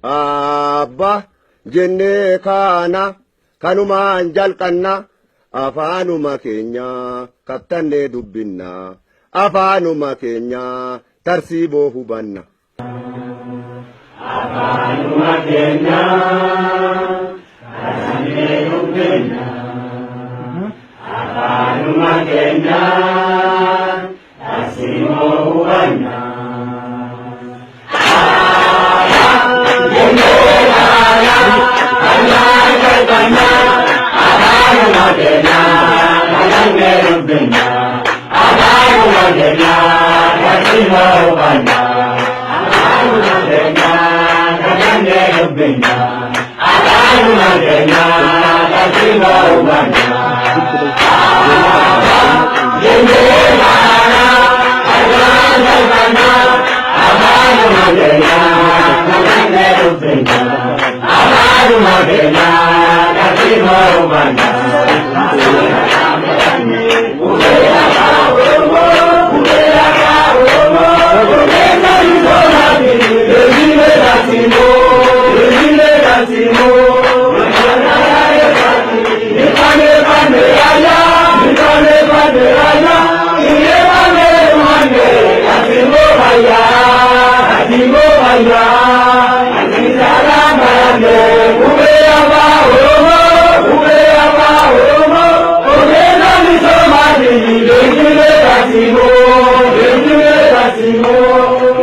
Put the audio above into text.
Abba jennee kaana kanumaan jalqanna afaanuma keenya kattannee dubbinna afaanuma keenya tarsiiboo hubanna. Afaanuma keenya kattannee dubbinna afaanuma keenya tarsiiboo hubanna. Thank you.